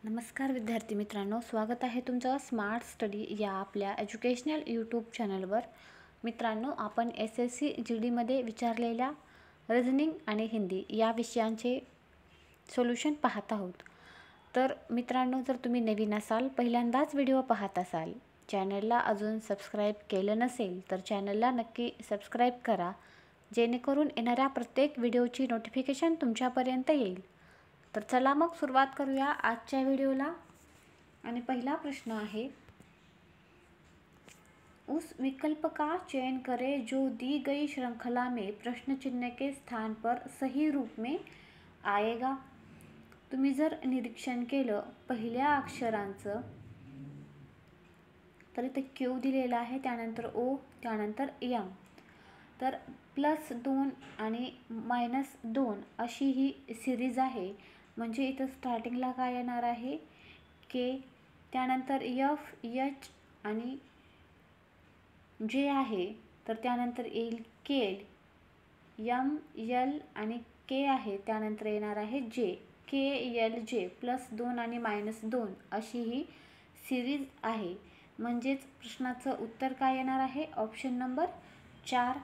नमस्कार विद्यार्थी मित्रांनो, स्वागत आहे तुमचं स्मार्ट स्टडी या आपल्या एज्युकेशनल यूट्यूब चॅनलवर. मित्रांनो, आपण SSC GDमध्ये विचारलेल्या रिझनिंग आणि हिंदी या विषयांचे सोल्युशन पाहत आहोत. तर मित्रांनो, जर तुम्ही नवीन असाल, पहिल्यांदाच व्हिडिओ पाहत असाल, चॅनलला अजून सबस्क्राईब केलं नसेल तर चॅनलला नक्की सबस्क्राईब करा, जेणेकरून येणाऱ्या प्रत्येक व्हिडिओची नोटिफिकेशन तुमच्यापर्यंत येईल. तर चला मग सुरुवात करूया आजच्या व्हिडिओला. आणि पहिला प्रश्न आहे, उस विकल्प का चयन करें जो दी गई श्रृंखला में प्रश्न चिन्ह के स्थान पर सही रूप में आएगा. तुम्ही जर निरीक्षण केलं पहिल्या अक्षरांचं, तर इथे Q दिलेला आहे, त्यानंतर O, त्यानंतर M. तर +2 आणि -2 अशी ही सिरीज आहे. म्हणजे इथं स्टार्टिंगला काय येणार आहे, K, त्यानंतर F, H आणि J आहे. तर त्यानंतर येईल K, M, L आणि K आहे. त्यानंतर येणार आहे J, K, L, J. +2 आणि -2 अशी ही सिरीज आहे. म्हणजेच प्रश्नाचं उत्तर काय येणार आहे, ऑप्शन नंबर 4.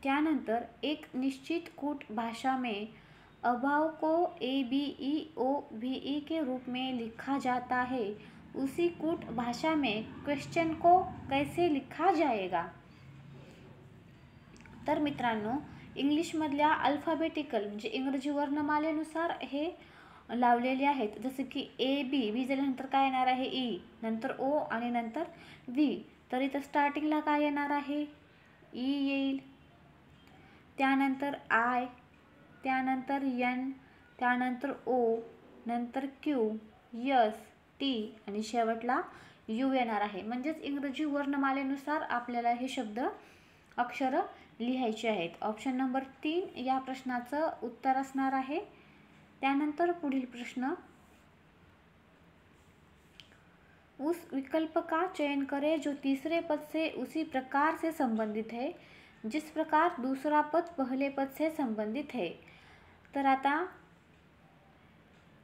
त्यानंतर एक निश्चित कूट भाषा में अभाव को ABEOVE के रूप में लिखा जाता है, उसी कूट भाषा में क्वेश्चन को कैसे लिखा जाएगा. तर मित्रांनो, इंग्लिशमधल्या अल्फाबेटिकल म्हणजे इंग्रजी वर्णमालेनुसार हे लावलेले आहेत. जसं की बी झाल्यानंतर काय येणार आहे, E, नंतर O आणि नंतर V. तर इथं स्टार्टिंगला काय येणार आहे, E येईल, त्यानंतर I, त्यानंतर N, त्यानंतर O, नंतर Q, S, T आणि शेवटला U येणार आहे. म्हणजेच इंग्रजी वर्णमालेनुसार आपल्याला हे शब्द अक्षर लिहायचे आहेत. ऑप्शन नंबर 3 या प्रश्नाचं उत्तर असणार आहे. त्यानंतर पुढील प्रश्न, उस विकल्प का चयन करें जो तीसरे पद से उसी प्रकार से संबंधित है जिस प्रकार दूसरा पद पहले पद से संबंधित है. तर आता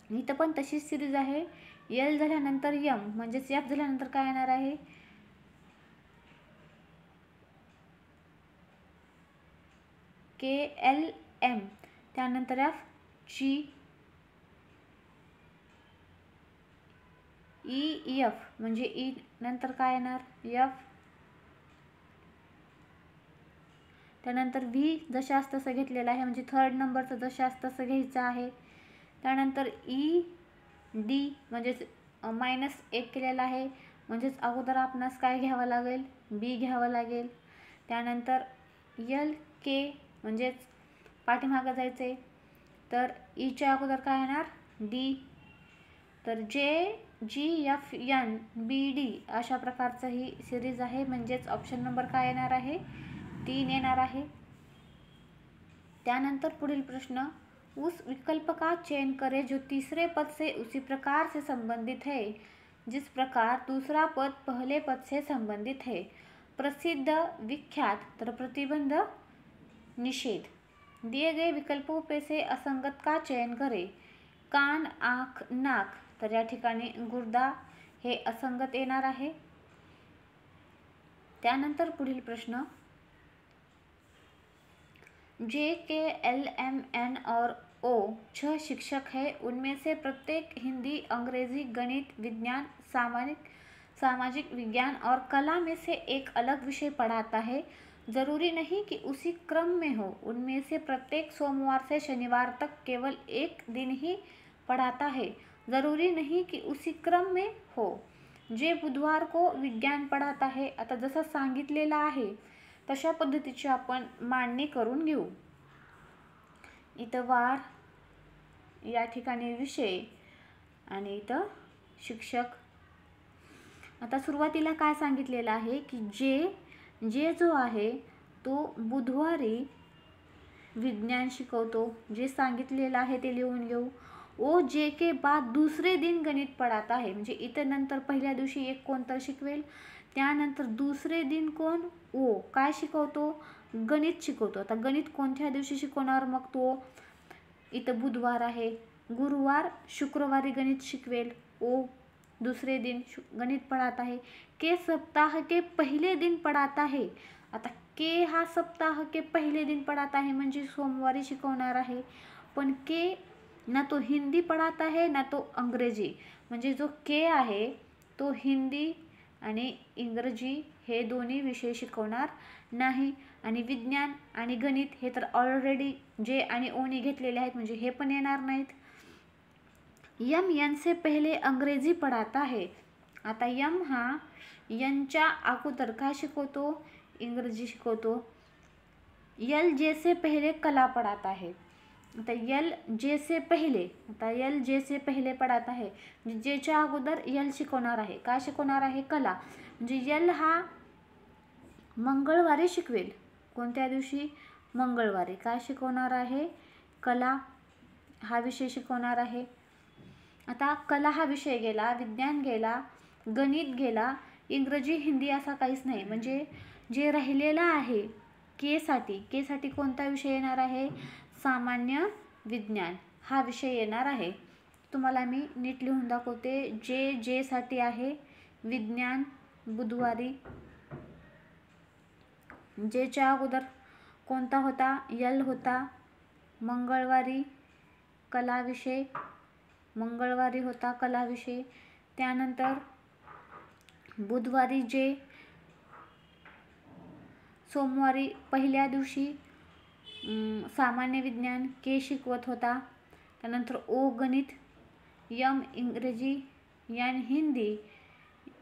इथं पण तशीच सिरीज आहे. L झाल्यानंतर M, म्हणजेच F झाल्यानंतर काय येणार आहे, K, L, M, त्यानंतर F, G, E, F म्हणजे E नंतर काय येणार, F, त्यानंतर V जशास तसं घेतलेलं आहे, म्हणजे थर्ड नंबरचं जशास तसं घ्यायचं आहे. त्यानंतर E, D म्हणजेच -1 केलेला आहे, म्हणजेच अगोदर आपणास काय घ्यावं लागेल, B घ्यावं लागेल. त्यानंतर L, K म्हणजेच पाठीमागं जायचे, तर ईच्या अगोदर काय येणार, D. तर J, G, F, N, B, D अशा प्रकारचं ही सिरीज आहे. म्हणजेच ऑप्शन नंबर काय येणार आहे, 3 येणार आहे. त्यानंतर पुढील प्रश्न, उस विकल्प का चयन करें जो तीसरे पद से उसी प्रकार से संबंधित है जिस प्रकार दूसरा पद पहले पद से संबंधित है. प्रसिद्ध, विख्यात तर प्रतिबंध, निषेध. दिए गए विकल्पों पे से असंगत का चयन करें. कान, आँख, नाक, तर या ठिकाणी गुर्दा हे असंगत येणार आहे. त्यानंतर पुढील प्रश्न, JKLMN और O 6 शिक्षक हैं, उनमें से प्रत्येक हिंदी, अंग्रेजी, गणित, विज्ञान, सामाजिक विज्ञान और कला में से एक अलग विषय पढ़ाता है. ज़रूरी नहीं कि उसी क्रम में हो. उनमें से प्रत्येक सोमवार से शनिवार तक केवल एक दिन ही पढ़ाता है. ज़रूरी नहीं कि उसी क्रम में हो. जे बुधवार को विज्ञान पढ़ाता है. आता जसं सांगितलेलं आहे तशा पद्धतीची आपण मांडणी करून घेऊ. इथं वार, या ठिकाणी विषय आणि इथं शिक्षक. आता सुरुवातीला काय सांगितलेलं आहे की जे जो आहे तो बुधवारी विज्ञान शिकवतो. जे सांगितलेलं आहे ते लिहून घेऊ. ओ जे के बाद दूसरे दिन गणित पढ़ाता है, म्हणजे इथं नंतर पहिल्या दिवशी एक कोणतर शिकवेल, त्यानंतर दुसरे दिन कोण, ओ काय शिकवतो, गणित शिकवतो. आता गणित कोणत्या दिवशी शिकवणार, मग तो इथं बुधवार आहे, गुरुवार शुक्रवारी गणित शिकवेल. ओ दूसरे दिन गणित पढ़ाता है। के सप्ताह के पहिले दिन पढ़ाता है। आता के हा सप्ताह के पहिले दिन पढ़ाता है म्हणजे सोमवारी शिकवणार आहे, पण के ना तो हिंदी पढ़ाता है ना तो अंग्रेजी, म्हणजे जो के आहे तो हिंदी आणि इंग्रजी हे दोन्ही विषय शिकवणार नाही. आणि विज्ञान आणि गणित हे तर ऑलरेडी जे आणि ओने घेतलेले आहेत म्हणजे हे पण येणार नाहीत. यम यन से पहले अंग्रेजी पढ़ाता है. आता यम हा यनच्या अगोदर काय शिकवतो, इंग्रजी शिकवतो. यल जे से पहले कला पढ़ाता है. आता यल जे से पहले, आता यल जे से पहले पढ़ाता है म्हणजे जेच्या अगोदर यल शिकवणार आहे. काय शिकवणार आहे, कला. म्हणजे यल हा मंगळवारी शिकवेल. कोणत्या दिवशी, मंगळवारी. काय शिकवणार आहे, कला हा विषय शिकवणार आहे. आता कला हा विषय गेला, विज्ञान गेला, गणित गेला, इंग्रजी हिंदी असा काहीच नाही. म्हणजे जे राहिलेला आहे के साठी कोणता विषय येणार आहे, सामान्य विज्ञान हा विषय येणार आहे. तुम्हाला मी नीट लिहून दाखवते. जे साठी आहे विज्ञान बुधवारी. जेच्या अगोदर कोणता होता, यल होता. मंगळवारी कला विषय, मंगळवारी होता कला विषय. त्यानंतर बुधवारी जे, सोमवारी पहिल्या दिवशी सामान्य विज्ञान के शिकवत होता. त्यानंतर ओ गणित, यम इंग्रजी, एन हिंदी,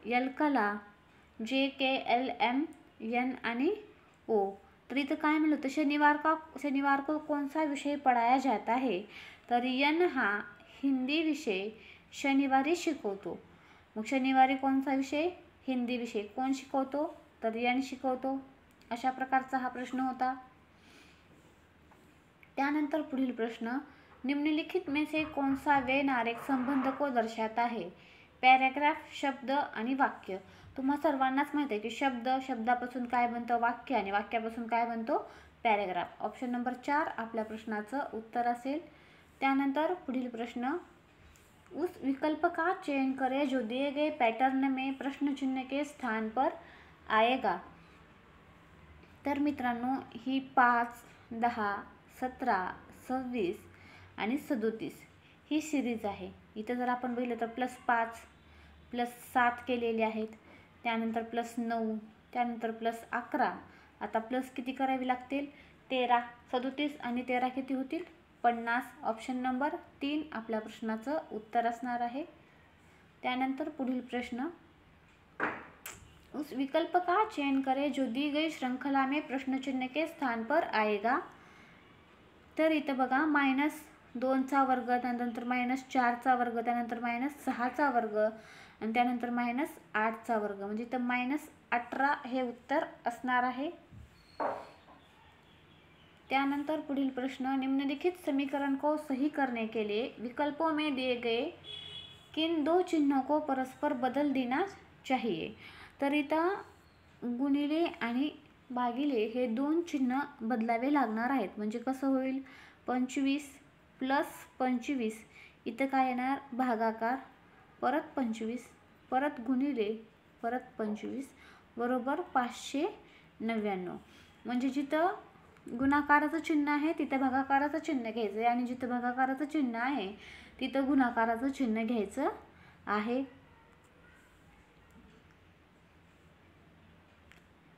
यल कला, जे के एल एम एन आणि ओ. तर इथं काय म्हणलं होतं, शनिवार को कौन सा विषय पढ़ाया जाता है. तर यन हा हिंदी विषय शनिवारी शिकवतो. मग शनिवारी कोणता विषय, हिंदी विषय. कोण शिकवतो, तर यन शिकवतो. अशा प्रकारचा हा प्रश्न होता. त्यानंतर पुढील प्रश्न, निम्नलिखित में से कौन सा वे नारेक संबंध को दर्शाता है. पॅराग्राफ, शब्द आणि वाक्य. तुम्हा सर्वांनाच माहिती आहे की शब्दापासून काय बनतं, वाक्य, आणि वाक्यापासून काय बनतो, पॅराग्राफ. ऑप्शन नंबर 4 आपल्या प्रश्नाचं उत्तर असेल. त्यानंतर पुढील प्रश्न, उस विकल्प का चयन करें जो दिए गए पैटर्न में प्रश्न चिन्ह के स्थान पर आएगा. तर मित्रांनो ही 5, 10, 17, 26 आणि 37 ही सिरीज आहे. इथं जर आपण बघितलं तर +5 +7 केलेले आहेत. त्यानंतर +9, त्यानंतर +11. आता प्लस किती करावी लागतील, 13. 37 आणि 13 किती होतील, 50. ऑप्शन नंबर 3 आपल्या प्रश्नाचं उत्तर असणार आहे. त्यानंतर पुढील प्रश्न, उस विकल्प का चयन करें जो दी गई श्रृंखला में प्रश्न चिन्ह के स्थान पर आएगा. तर इथं बघा -2चा वर्ग, त्यानंतर -4चा वर्ग, त्यानंतर -6चा वर्ग आणि त्यानंतर -8चा वर्ग, म्हणजे इथं -18 हे उत्तर असणार आहे. त्यानंतर पुढील प्रश्न, निम्नलिखित समीकरण को सही करने के लिए विकल्पों में दिए गए किन 2 चिन्हों को परस्पर बदल देना चाहिए. तर इथं गुणिले आणि भागिले हे 2 चिन्ह बदलावे लागणार आहेत. म्हणजे कसं होईल, 25 + 25 इथं काय येणार, भागाकार, परत 25, परत गुणिले, परत 25 बरोबर 599. म्हणजे जिथं गुणाकाराचं चिन्ह आहे तिथं भागाकाराचं चिन्ह घ्यायचं आहे आणि जिथं भागाकाराचं चिन्ह आहे तिथं गुणाकाराचं चिन्ह घ्यायचं आहे.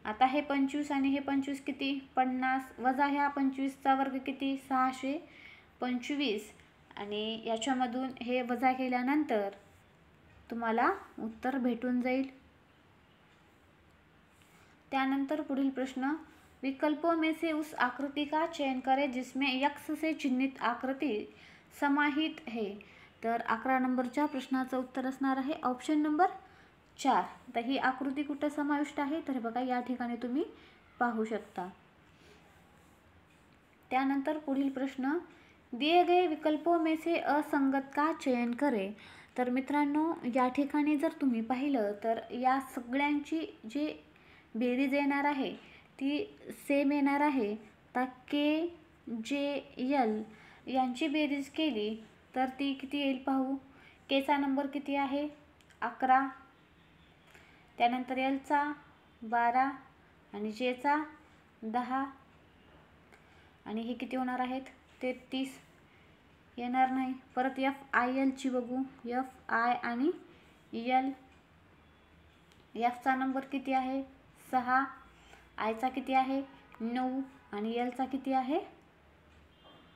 आता हे 25 आणि हे 25 किती, 50 वजा ह्या 25चा वर्ग किती, 625 आणि याच्यामधून हे वजा केल्यानंतर तुम्हाला उत्तर भेटून जाईल. त्यानंतर पुढील प्रश्न, विकल्पों में से उस आकृति का चयन करें जिसमें x से चिन्हित आकृति समाहित है. तर 11 नंबरच्या प्रश्नाचं उत्तर असणार आहे ऑप्शन नंबर 4. तर ही आकृती कुठे समाविष्ट आहे, तर बघा या ठिकाणी तुम्ही पाहू शकता. त्यानंतर पुढील प्रश्न, दिए गए विकल्पों में से असंगत का चयन करें. तर मित्रांनो या ठिकाणी जर तुम्ही पाहिलं तर या सगळ्यांची जी बेरीज येणार आहे ती सेम येणार आहे. आता के, जे, यल यांची बेरीज केली तर ती किती येईल पाहू. केचा नंबर किती आहे 11, त्यानंतर एलचा 12 आणि जेचा 10 आणि हे किती होणार आहेत 33 येणार नाही. परत एफ आय एलची बघू, एफ आय आणि यल. एफचा नंबर किती आहे 6, आयचा किती आहे 9 आणि एलचा किती आहे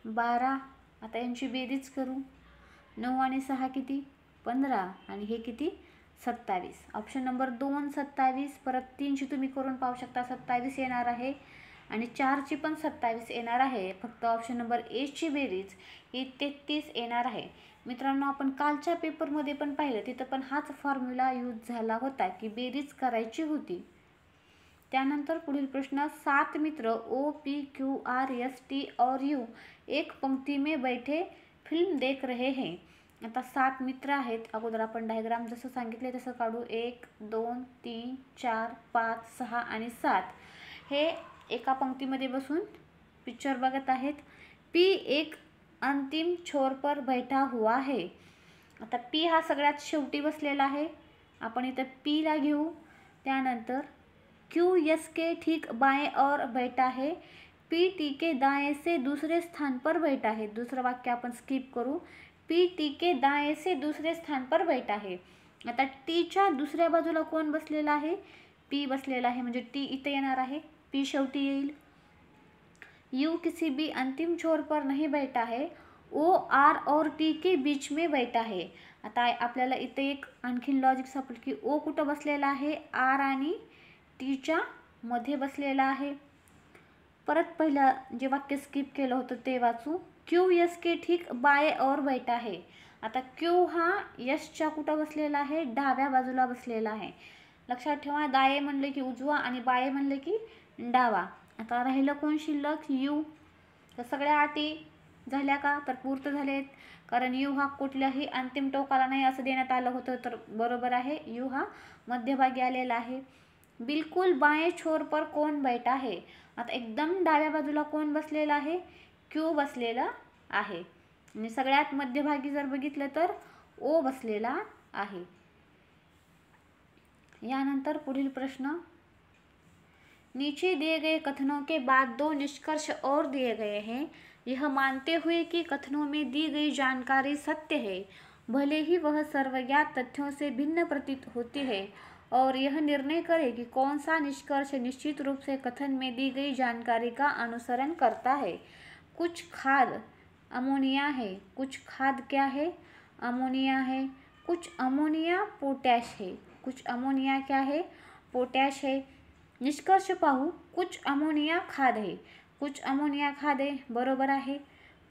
12. आता यांची बेरीज करू. 9 आणि 6 किती 15 आणि हे किती 27. Option number 2 27. परत 3ची तुम्ही करून पाहू शकता 27 येणार आहे आणि 4ची पण 27 येणार आहे. फक्त ऑप्शन नंबर एची बेरीज ही 33 येणार आहे. मित्रांनो, आपण कालच्या पेपरमध्ये पण पाहिलं, तिथं पण हाच फॉर्म्युला यूज झाला होता की बेरीज करायची होती. त्यानंतर पुढील प्रश्न, 7 मित्र O P Q R S T और यू एक पंक्ति में बैठे फिल्म देख रहे हैं. आता 7 मित्र आहेत. अगोदर आपण डायग्राम जसं सांगितले तसं काढू. 1 2 3 4 5 6 आणि 7 हे एका पंक्तीमध्ये बसून पिक्चर बघत आहेत. पी एक अंतिम छोर पर बैठा हुआ है. आता पी हा सगळ्यात शेवटी बसलेला आहे, आपण इथं पीला घेऊ. त्यानंतर क्यू एस के ठीक बाएं और बैठा है. पी टी के दाएं से दूसरे स्थान पर बैठा है. दुसरं वाक्य आपण स्किप करू. पी टी के दाएं से दूसरे स्थान पर बैठा है. आता टीच्या दुसऱ्या बाजूला कोण बसलेला आहे पी बसलेला आहे, म्हणजे टी इथे येणार आहे, पी शेवटी येईल. यू किसी भी अंतिम छोर पर नहीं बैठा है. ओ आर और टी के बीच में बैठा है. आता आपल्याला इथे एक आणखीन लॉजिक सापडेल की ओ कुठं बसलेला आहे आर आणि टीच्या मध्ये बसलेला आहे. परत पहिला जे वाक्य स्किप केलं होतं ते वाचू. क्यू एस के ठीक बाय और बैठा है. आता क्यू हा यशच्या कुठं बसलेला आहे डाव्या बाजूला बसलेला आहे. लक्षात ठेवा, दाये म्हणले की उजवा आणि बाये म्हणले की डावा. आता राहिलं कोण शिल्लक यू. तर सगळ्या अटी झाल्या का तर पूर्ण झालेत, कारण यू हा कुठल्याही अंतिम टोकाला नाही असं देण्यात आलं होतं. तर बरोबर आहे, यू हा मध्यभागी आलेला आहे. बिलकुल बाएं छोर पर कौन बैठा है. आता एकदम डाव्या बाजूला कोण बसलेला आहे क्यू बसलेला आहे आणि सगळ्यात मध्यभागी जर बघितलं तर ओ बसलेला आहे. यानंतर पुढील प्रश्न, नीचे दिए गए कथनों के बाद 2 निष्कर्ष और दिए गए हैं. यह मानते हुए कि कथनों में दी गई जानकारी सत्य है, भले ही वह सर्वज्ञात तथ्यों से भिन्न प्रतीत होती है, और यह निर्णय करें कि कौन सा निष्कर्ष निश्चित रूप से कथन में दी गई जानकारी का अनुसरण करता है. कुछ खाद अमोनिया है. कुछ खाद क्या है अमोनिया है. कुछ अमोनिया पोटॅश है. कुछ अमोनिया क्या है पोटॅश है. निष्कर्ष पाहू. कुछ अमोनिया खाद है. कुछ अमोनिया खाद है बरोबर आहे.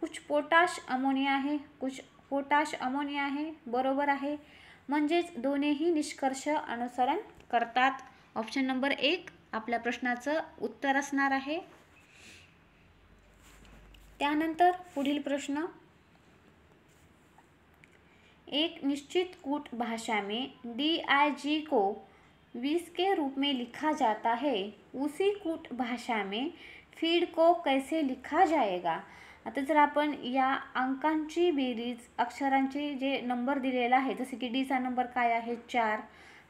कुछ पोटॅश अमोनिया है. कुछ पोटॅश अमोनिया है बरोबर आहे. म्हणजेच दोन्हीही निष्कर्ष अनुसरण करतात. ऑप्शन नंबर 1 आपल्या प्रश्नाचं उत्तर असणार आहे. त्यानंतर पुढील प्रश्न, एक निश्चित कूट भाषा में DIG को 20 के रूप में लिखा जाता है, उसी कूट भाषा में फीड को कैसे लिखा जाएगा. आता जर आपण या अंकांची बेरीज, अक्षरांचे जे नंबर दिलेला आहे, जसे की डीचा नंबर काय आहे 4,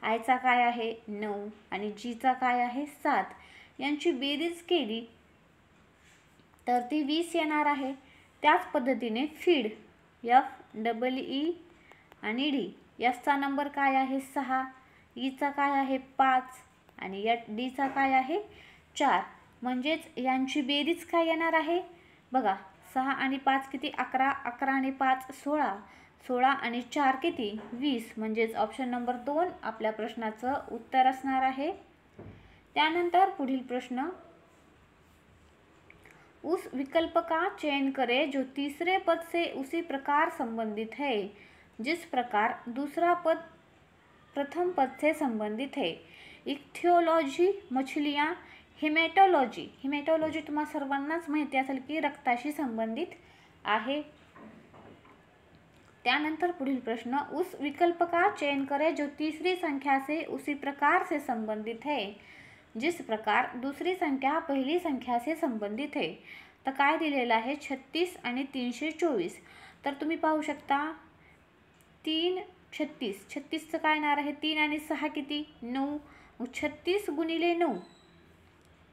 आयचा काय आहे 9 आणि जीचा काय आहे 7, यांची बेरीज केली तर ती 20 येणार आहे. त्याच पद्धतीने फीड FEE आणि डी, एफचा नंबर काय आहे 6, ईचा काय आहे 5 आणि डीचा काय आहे 4. म्हणजेच यांची बेरीज काय येणार आहे बघा. 6 आणि 5 किती 11, 11 आणि 5 16, 16 आणि 4 किती 20. म्हणजेच ऑप्शन नंबर 2 आपल्या प्रश्नाचं उत्तर असणार आहे. त्यानंतर पुढील प्रश्न, उस विकल्प का चयन करें जो तीसरे पद से उसी प्रकार संबंधित है जिस प्रकार दूसरा पद प्रथम पद से संबंधित है. इक्थियोलॉजी मछलियाँ. हिमॅटोलॉजी, हिमॅटोलॉजी तुम्हा सर्वांनाच माहिती असेल की रक्ताशी संबंधित आहे. त्यानंतर पुढील प्रश्न, उस विकल्प का चयन करें जो तीसरी संख्या से उसी प्रकार से संबंधित है जिस प्रकार दूसरी संख्या पहिली संख्या से संबंधित है. तर काय दिलेलं आहे 36 आणि 324. तर तुम्ही पाहू शकता 3 36, 36चं काय येणार आहे, 3 आणि 6 किती 9, 36 गुणिले 9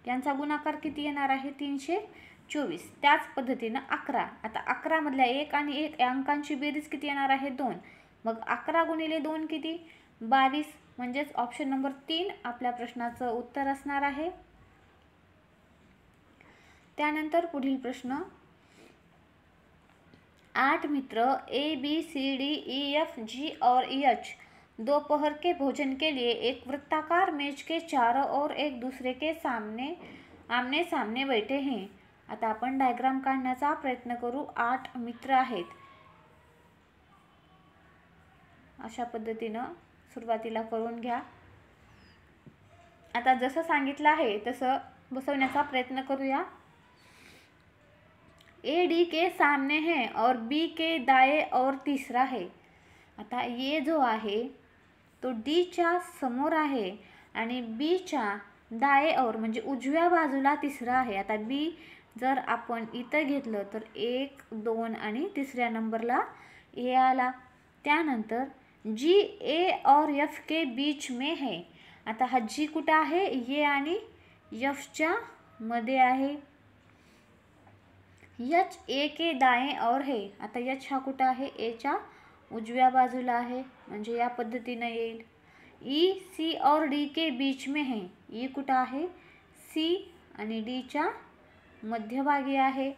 यांचा गुणाकार किती येणार आहे 324. त्याच पद्धतीनं 11, आता 11 मधल्या 1 आणि 1 या अंकांची बेरीज किती येणार आहे 2, मग 11 गुणिले 2 किती 22, म्हणजेच ऑप्शन नंबर 3 आपल्या प्रश्नाचं उत्तर असणार आहे. त्यानंतर पुढील प्रश्न, 8 मित्र ABCDEFG और EH दोपहर के भोजन के लिए एक वृत्ताकार मेज के चारों ओर एक दूसरे के सामने आमने सामने बैठे हैं. आता आपण डायग्राम काढण्याचा प्रयत्न करू. 8 मित्र आहेत. अशा पद्धतीनं सुरुवातीला करून घ्या. आता जसं सांगितलं आहे तसं बसवण्याचा प्रयत्न करूया. ए डी के सामने है और बी के दाएं और तीसरा है. आता ये जो आहे तो डीच्या समोर आहे आणि बीच्या दाएं और म्हणजे उजव्या बाजूला तिसरा आहे. आता बी जर आपण इथं घेतलं तर 1 2 आणि तिसऱ्या नंबरला ए आला. त्यानंतर जी ए और एफ के बीच में है. आता हा जी कुठं आहे, ए आणि एफच्या मध्ये आहे. एच ए के दाएं और है. आता एच हा कुठं आहे, एच्या उजव्या बाजूला आहे, म्हणजे या पद्धतीनं येईल. ई सी और डी के बीच में है. ई कुठं आहे, सी आणि डीच्या मध्यभागी आहे.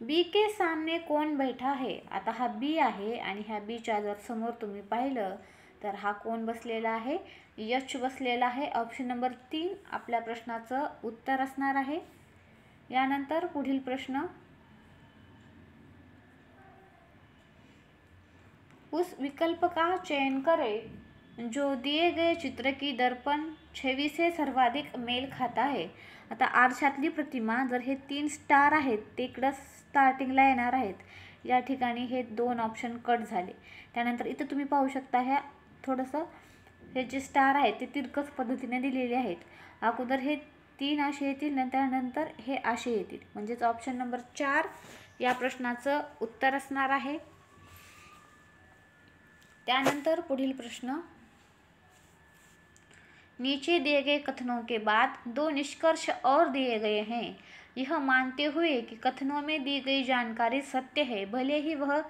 बी के सामने कौन बैठा है. आता हा बी आहे आणि ह्या बीच्या जर समोर तुम्ही पाहिलं तर हा कोण बसलेला आहे, एच बसलेला आहे. ऑप्शन नंबर 3 आपल्या प्रश्नाचं उत्तर असणार आहे. यानंतर पुढील प्रश्न, उस विकल्प का चयन करें जो दिए गए चित्र की दर्पण छवि से सर्वाधिक मेल खाता है. आता आरशातली प्रतिमा जर हे 3 स्टार आहेत ते इकडं स्टार्टिंगला येणार आहेत. या ठिकाणी हे 2 ऑप्शन कट झाले. त्यानंतर इथं तुम्ही पाहू शकता ह्या थोडंसं हे जे स्टार आहेत ते तिरकस पद्धतीने दिलेले आहेत. अगोदर हे 3 असे येतील, त्यानंतर हे असे येतील, म्हणजेच ऑप्शन नंबर 4 या प्रश्नाचं उत्तर असणार आहे. त्यानंतर पुढील प्रश्न, नीचे दिए गए कथनों के बाद 2 निष्कर्ष और दिए गए हैं. यह मानते हुए कि कथनों में दी गई जानकारी सत्य है, भले ही वह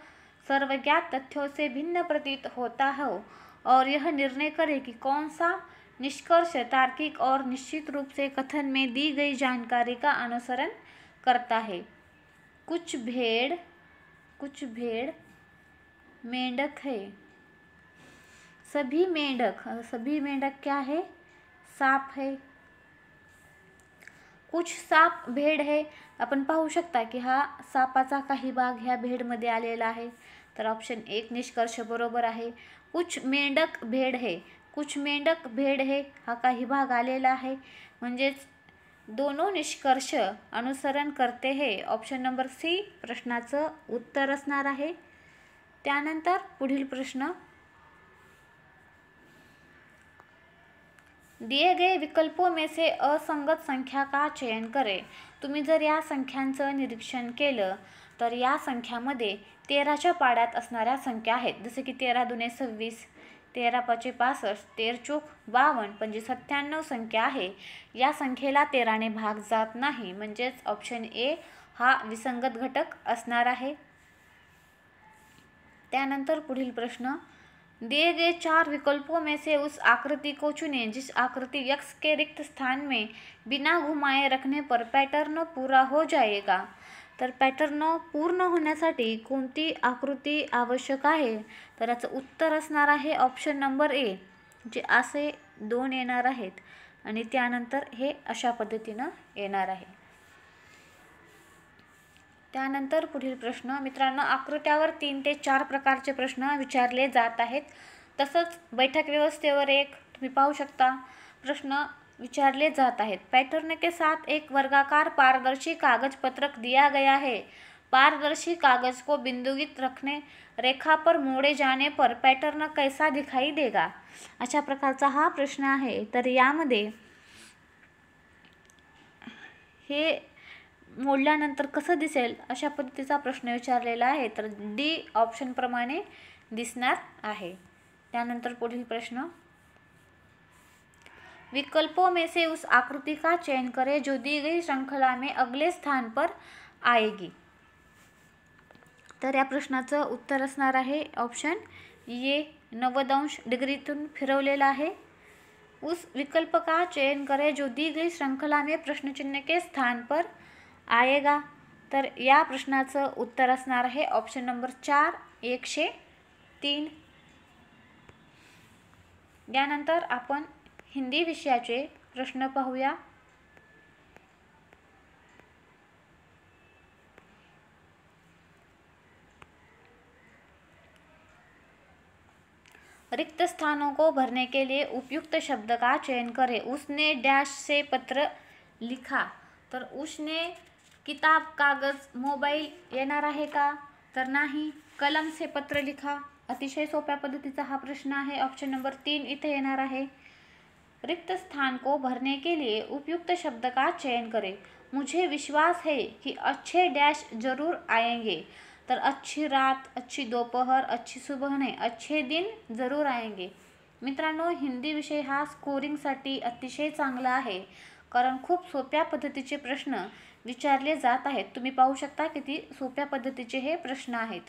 सर्वज्ञात तथ्यों से भिन्न प्रतीत होता हो, और यह निर्णय करे कि कौन सा निष्कर्ष तार्किक और निश्चित रूप से कथन में दी गई जानकारी का अनुसरण करता है. कुछ भेड़ मेंढक है. सभी मेंढक क्या है, साप है. कुछ साप भेड़ है. आपण पाहू शकता की हा सापाचा काही भाग ह्या भेडमध्ये आलेला आहे, तर ऑप्शन 1 निष्कर्ष बरोबर आहे. कुछ मेंढक भेड़ है. कुछ मेंढक भेड़ है हा काही भाग आलेला आहे, म्हणजेच दोनों निष्कर्ष अनुसरण करते है. ऑप्शन नंबर सी प्रश्नाचं उत्तर असणार आहे. त्यानंतर पुढील प्रश्न, दिए गए विकल्पों में से असंगत संख्या का चयन करें. तुम्ही जर या संख्यांचं निरीक्षण केलं तर या संख्यामध्ये 13च्या पाड्यात असणाऱ्या संख्या आहेत, जसे की 13 दुने 26, 13 पाचे 65, 13 चोक 52, म्हणजे 97 संख्या आहे. या संख्येला 13ने भाग जात नाही, म्हणजेच ऑप्शन ए हा विसंगत घटक असणार आहे. त्यानंतर पुढील प्रश्न, दिए गए 4 विकल्पों में से उस आकृति को चुनें जिस आकृति x के रिक्त स्थान में बिना घुमाए रखने पर पैटर्न पूरा हो जाएगा. तर पॅटर्न पूर्ण होण्यासाठी कोणती आकृती आवश्यक आहे, तर याचं उत्तर असणार आहे ऑप्शन नंबर ए, जे असे 2 येणार आहेत आणि त्यानंतर हे अशा पद्धतीनं येणार आहे. त्यानंतर पुढील प्रश्न, मित्रांनो आकृत्यावर 3 ते 4 प्रकारचे प्रश्न विचारले जात आहेत. तसंच बैठक व्यवस्थेवर एक तुम्ही पाहू शकता प्रश्न विचारले जात आहेत. पैटर्न के साथ एक वर्गाकार पारदर्शी कागज पत्रक दिया गया है. पारदर्शी कागज को बिंदुगित रखने रेखा पर मोड़े जाने पर पैटर्न कैसा दिखाई देगा. अशा प्रकारचा हा प्रश्न आहे. तर यामध्ये हे मोडल्यानंतर कसं दिसेल अशा पद्धतीचा प्रश्न विचारलेला आहे. तर डी ऑप्शन प्रमाणे दिसणार आहे. त्यानंतर पुढील प्रश्न, विकल्पों में से उस आकृति का चयन करें जो दी गई श्रृंखला में अगले स्थान पर आएगी. तर या प्रश्नाचं उत्तर असणार आहे ऑप्शन ए, 90° फिरवलेला आहे. उस विकल्प का चयन करें जो दी गई श्रृंखला में प्रश्न चिन्ह के स्थान पर आएगा. तर या प्रश्नाचं उत्तर असणार आहे ऑप्शन नंबर 4, 103. यानंतर आपण हिंदी विषयाचे प्रश्न पाहूया. रिक्त स्थानों को भरने के लिए उपयुक्त शब्द का चयन करें. उसने डैश से पत्र लिखा. तर उसने किताब, कागज, मोबाईल येणार आहे का? तर नाही. कलम से पत्र लिखा, अतिशय सोप्या पद्धतीचा हा प्रश्न आहे. ऑप्शन नंबर 3 इथे येणार आहे. रिक्त स्थान को भरने के लिए उपयुक्त शब्द का चयन करें. मुझे विश्वास है कि अच्छे डैश जरूर आएंगे. तर अच्छी रात, अच्छी दोपहर, अच्छी सुबह नाही, अच्छे दिन जरूर आएंगे. मित्रांनो, हिंदी विषय हा स्कोरिंगसाठी अतिशय चांगला आहे, कारण खूप सोप्या पद्धतीचे प्रश्न विचारले जात आहेत. तुम्ही पाहू शकता किती सोप्या पद्धतीचे हे प्रश्न आहेत.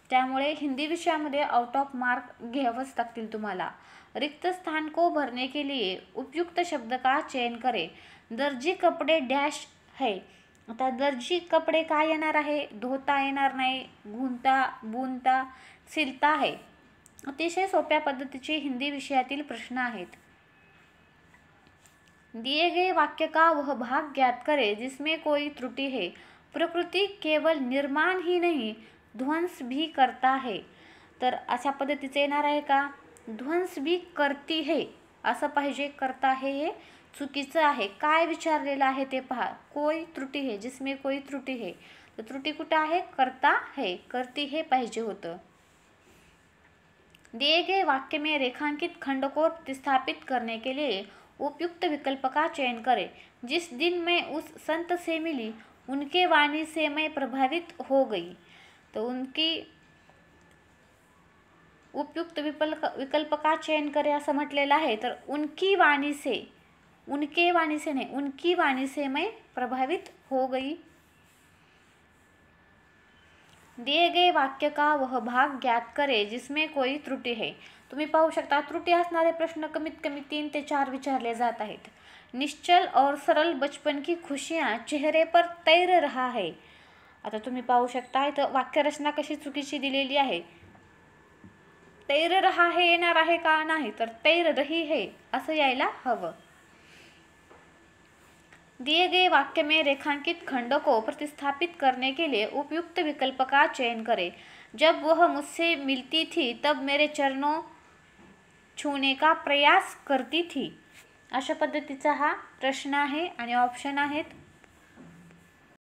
त्यामुळे हिंदी विषयामध्ये आउट ऑफ मार्क घ्यावंच लागतील तुम्हाला. रिक्त स्थान को भरने के लिए उपयुक्त शब्द का चयन करें. दर्जी कपडे डैश है. आता दर्जी कपडे काय येणार आहे? धोता येणार नाही, घुनता, बुनता, सिलता है. अतिशय सोप्या पद्धतीचे हिंदी विषयातील प्रश्न आहेत. दिए गए वाक्य का वह भाग ज्ञात करें जिसमें कोई त्रुटि है. प्रकृति केवल निर्माण ही नहीं ध्वंस भी करता है. तर अशा पद्धतीचे येणार आहे का? ध्वंस भी करती है असं पाहिजे. करता है हे चुकीचं आहे. काय विचारलेलं आहे ते पहा. कोई त्रुटि है, जिसमें कोई त्रुटि है. तर त्रुटि कुठं आहे? करता है, करती है पाहिजे होतं. दिए गए वाक्य में रेखांकित खंड को प्रतिस्थापित करने के लिए उपयुक्त विकल्प का चयन करें. जिस दिन मैं उस संत से मिली उनके वाणी से मैं प्रभावित हो गई. तो उनकी उपयुक्त विकल्प का चयन करें असं म्हटलेलं आहे. तर उनकी वाणी से, उनके वाणी से नहीं, उनकी वाणी से मैं प्रभावित हो गई. दिए गए वाक्य का वह भाग ज्ञात करें जिसमें कोई त्रुटि है. तुम्ही पाहू शकता त्रुटि असणारे प्रश्न कमीत कमी 3 ते 4 विचारले जात आहेत. निश्चल और सरल बचपन की खुशियाँ चेहरे पर तैर रहा है. आता तुम्ही पाहू शकता इथं वाक्यरचना कशी चुकीची दिलेली आहे. तैर रहा है येणार आहे का? नाही. तर तैर रही है असं यायला हवं. दिए गए वाक्य में रेखांकित खंड को प्रतिस्थापित करने के लिए उपयुक्त विकल्प का चयन करें. जब वह मुझसे मिलती थी तब मेरे चरणों छूने का प्रयास करती थी. अशा पद्धतीचा हा प्रश्न आहे आणि ऑप्शन आहेत